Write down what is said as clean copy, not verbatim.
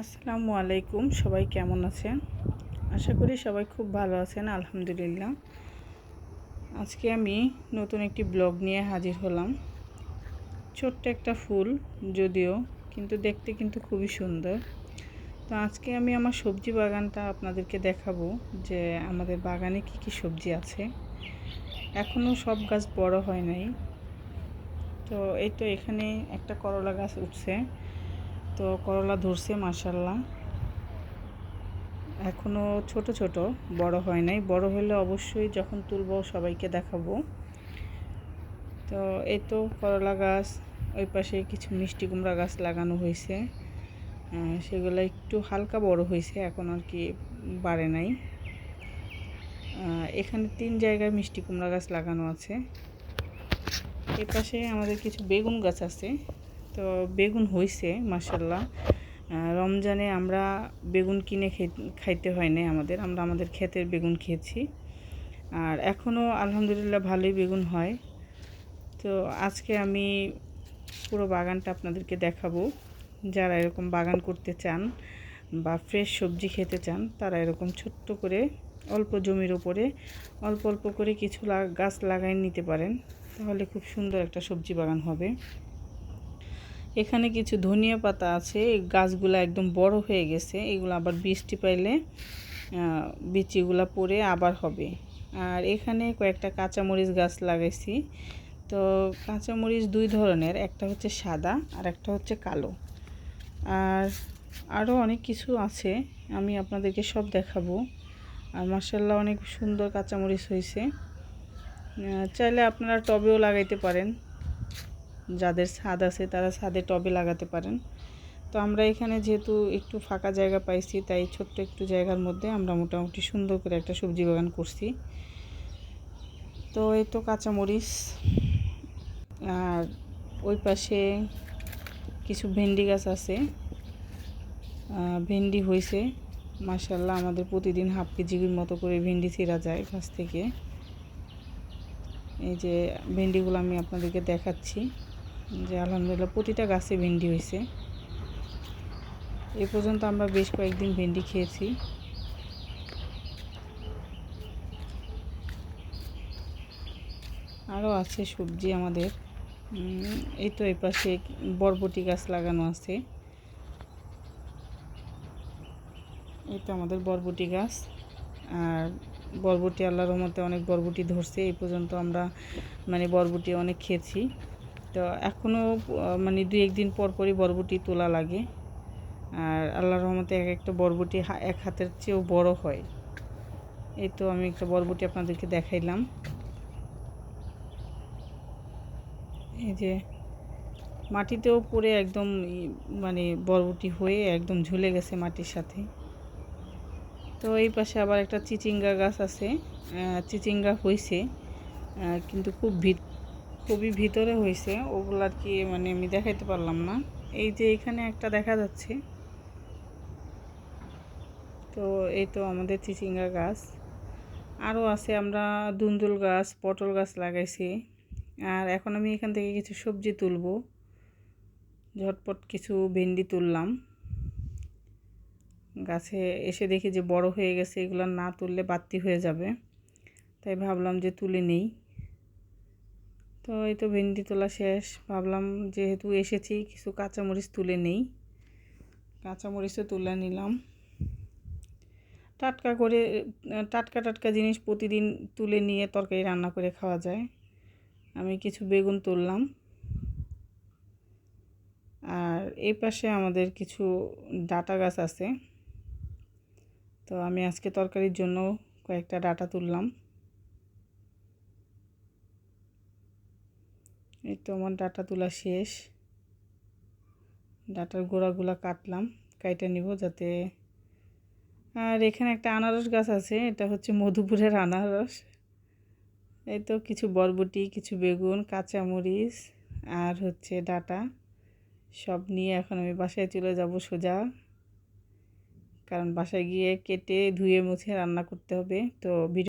আসসালামু আলাইকুম, সবাই কেমন আছেন? আশা করি সবাই খুব ভালো আছেন। আলহামদুলিল্লাহ। আজকে আমি নতুন একটি ব্লগ নিয়ে হাজির হলাম। ছোট্ট একটা ফুল যদিও, কিন্তু দেখতে কিন্তু খুবই সুন্দর। তো আজকে আমি আমার সবজি বাগানটা আপনাদেরকে দেখাবো যে আমাদের বাগানে কি কি সবজি আছে। এখনও সব গাছ বড় হয় নাই। তো এই তো এখানে একটা করলা গাছ উঠছে। তো করলা ধরছে মাশাআল্লাহ। এখনও ছোট ছোট, বড় হয় নাই। বড় হলে অবশ্যই যখন তুলব সবাইকে দেখাবো। তো এই তো করলা গাছ, ওই পাশে কিছু মিষ্টি কুমড়া গাছ লাগানো হয়েছে। সেগুলো একটু হালকা বড় হয়েছে, এখন আর কি বাড়ে নাই। এখানে 3 জায়গায় মিষ্টি কুমড়া গাছ লাগানো আছে। এই পাশে আমাদের কিছু বেগুন গাছ আছে। তো বেগুন হয়েছে মাশাআল্লাহ। রমজানে আমরা বেগুন কিনে খাইতে হয় না আমরা আমাদের ক্ষেতের বেগুন খেয়েছি। আর এখনও আলহামদুলিল্লাহ ভালোই বেগুন হয়। তো আজকে আমি পুরো বাগানটা আপনাদেরকে দেখাবো। যারা এরকম বাগান করতে চান বা ফ্রেশ সবজি খেতে চান, তারা এরকম ছোট্ট করে অল্প জমির উপরে অল্প অল্প করে কিছু গাছ লাগাই নিতে পারেন। তাহলে খুব সুন্দর একটা সবজি বাগান হবে। এখানে কিছু ধনিয়া পাতা আছে। এই গাছগুলো একদম বড় হয়ে গেছে। এগুলো আবার বৃষ্টি পাইলে বিচিগুলো পড়ে আবার হবে। আর এখানে কয়েকটা কাঁচামরিচ গাছ লাগাইছি। তো কাঁচামরিচ 2 ধরনের, একটা হচ্ছে সাদা আর একটা হচ্ছে কালো। আর আরও অনেক কিছু আছে, আমি আপনাদেরকে সব দেখাবো। আর মাশাআল্লাহ অনেক সুন্দর কাঁচামরিচ হয়েছে। চাইলে আপনারা টবেও লাগাইতে পারেন। যাদের ছাদ আছে তারা ছাদে টবে লাগাতে পারেন। তো আমরা এখানে যেহেতু একটু ফাঁকা জায়গা পাইছি, তাই ছোট্ট একটু জায়গার মধ্যে আমরা মোটামুটি সুন্দর করে একটা সবজি বাগান করছি। তো এই তো কাঁচামরিচ, আর ওই পাশে কিছু ভেন্ডি গাছ আছে। ভেন্ডি হয়েছে মাশাআল্লাহ। আমাদের প্রতিদিন হাফ কেজির মতো করে ভেন্ডি ছিঁড়া যায় গাছ থেকে। এই যে ভেন্ডিগুলো আমি আপনাদেরকে দেখাচ্ছি যে আলহামদুলিল্লাহ প্রতিটা গাছে ভেন্ডি হয়েছে। এ পর্যন্ত আমরা বেশ কয়েকদিন ভেন্ডি খেয়েছি। আরও আছে সবজি আমাদের। এই তো এই পাশে বরবটি গাছ লাগানো আছে। এই তো আমাদের বরবটি গাছ। আর বরবটি আল্লাহর রহমতে অনেক বরবটি ধরছে। এই পর্যন্ত আমরা বরবটি অনেক খেয়েছি। তো এখনও দুই একদিন পর পরই বরবটি তোলা লাগে। আর আল্লাহর রহমতে এক একটা বরবটি এক হাতের চেয়েও বড় হয়। এই তো আমি একটা বরবটি আপনাদেরকে দেখাইলাম। এই যে মাটিতেও পড়ে একদম বরবটি হয়ে একদম ঝুলে গেছে মাটির সাথে। তো এই পাশে আবার একটা চিচিঙ্গা গাছ আছে। চিচিঙ্গা হয়েছে, কিন্তু খুবই ভিতরে হয়েছে। ওগুলো আর কি আমি দেখাইতে পারলাম না। এই যে এখানে একটা দেখা যাচ্ছে। তো এই তো আমাদের চিচিঙ্গা গাছ। আরও আছে, আমরা দুন্দুল গাছ, পটল গাছ লাগাইছি। আর এখন আমি এখান থেকে কিছু সবজি তুলব। ঝটপট কিছু ভেন্ডি তুললাম। গাছে এসে দেখি যে বড় হয়ে গেছে, এগুলো না তুললে বাড়তি হয়ে যাবে, তাই ভাবলাম যে তুলে নেই। তো এই তো ভেন্ডি তোলা শেষ। ভাবলাম যেহেতু এসেছি কিছু কাঁচামরিচ তুলে নেই। কাঁচামরিচও তুলে নিলাম। টাটকা টাটকা জিনিস প্রতিদিন তুলে নিয়ে তরকারি রান্না করে খাওয়া যায়। আমি কিছু বেগুন তুললাম। আর এই পাশে আমাদের কিছু ডাঁটা গাছ আছে। তো আমি আজকে তরকারির জন্য কয়েকটা ডাঁটা তুললাম। এই তো আমার ডাঁটা তোলা শেষ। ডাঁটার গোড়াগুলো কাটলাম, কাইটা নিব যাতে। আর এখানে একটা আনারস গাছ আছে, এটা হচ্ছে মধুপুরের আনারস। এই তো কিছু বরবটি, কিছু বেগুন, কাঁচামরিচ আর হচ্ছে ডাঁটা সব নিয়ে এখন আমি বাসায় চলে যাব সোজা। কারণ বাসায় গিয়ে কেটে ধুয়ে মুছে রান্না করতে হবে। তো